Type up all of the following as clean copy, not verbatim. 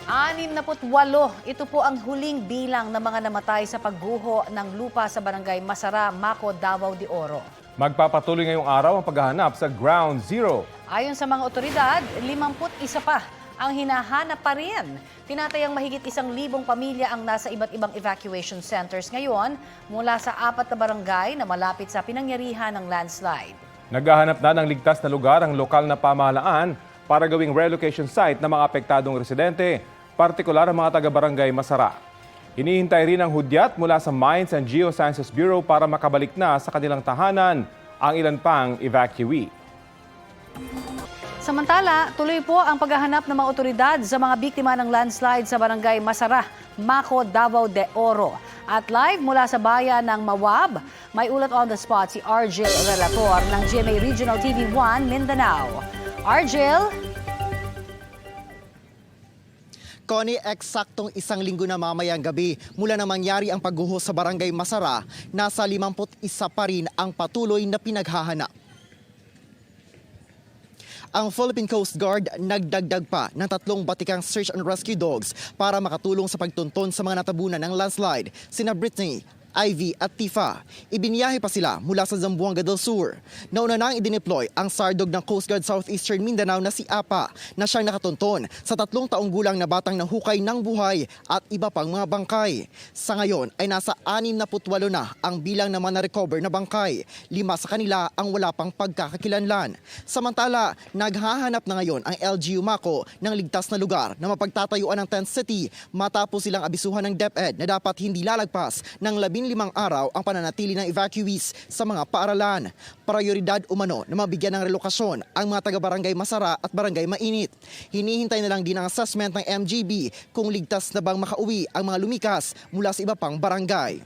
68. Ito po ang huling bilang ng mga namatay sa pagguho ng lupa sa barangay Masara, Maco, Davao de Oro. Magpapatuloy ngayong araw ang paghahanap sa Ground Zero. Ayon sa mga otoridad, 51 pa ang hinahanap pa rin. Tinatayang mahigit 1,000 pamilya ang nasa iba't ibang evacuation centers ngayon mula sa 4 na barangay na malapit sa pinangyarihan ng landslide. Naghahanap na ng ligtas na lugar ang lokal na pamahalaan para gawing relocation site ng mga apektadong residente, partikular ang mga taga-barangay Masara. Hinihintay rin ang hudyat mula sa Mines and Geosciences Bureau para makabalik na sa kanilang tahanan ang ilan pang evacuee. Samantala, tuloy po ang paghahanap ng mga otoridad sa mga biktima ng landslide sa barangay Masara, Maco, Davao de Oro. At live mula sa bayan ng Mawab, may ulat on the spot si Argel Relator ng GMA Regional TV 1 Mindanao. Argel? Connie, eksaktong 1 linggo na mamayang gabi mula na mangyari ang pagguho sa barangay Masara, nasa 51 pa rin ang patuloy na pinaghahanap. Ang Philippine Coast Guard nagdagdag pa ng 3 batikang search and rescue dogs para makatulong sa pagtunton sa mga natabunan ng landslide, sina Brittany, Ivy at Tifa. Ibiniyahe pa sila mula sa Zamboanga del Sur. Nauna nang idineploy ang SARDOG ng Coast Guard Southeastern Mindanao na si Apa na siyang nakatunton sa 3 taong gulang na batang nahukay ng buhay at iba pang mga bangkay. Sa ngayon ay nasa 68 na ang bilang naman na-recover na bangkay. 5 sa kanila ang wala pang pagkakakilanlan. Samantala, naghahanap na ngayon ang LGU Maco ng ligtas na lugar na mapagtatayuan ng tent city matapos silang abisuhan ng DepEd na dapat hindi lalagpas ng 15 araw ang pananatili ng evacuees sa mga paaralan. Prioridad umano na mabigyan ng relokasyon ang mga taga-barangay Masara at Barangay Mainit. Hinihintay na lang din ang assessment ng MGB kung ligtas na bang makauwi ang mga lumikas mula sa iba pang barangay.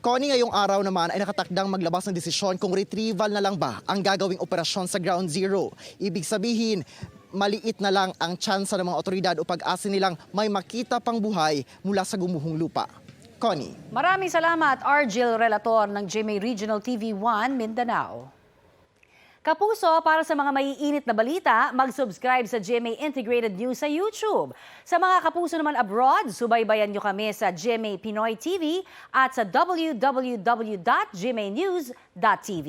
Connie, ngayong araw naman ay nakatakdang maglabas ng desisyon kung retrieval na lang ba ang gagawing operasyon sa Ground Zero. Ibig sabihin, maliit na lang ang tsansa ng mga otoridad o pag-asa nilang may makita pang buhay mula sa gumuhong lupa. Connie. Maraming salamat, Argel Relator ng GMA Regional TV 1 Mindanao. Kapuso, para sa mga maiinit na balita, mag-subscribe sa GMA Integrated News sa YouTube. Sa mga kapuso naman abroad, subaybayan nyo kami sa GMA Pinoy TV at sa www.gmanews.tv.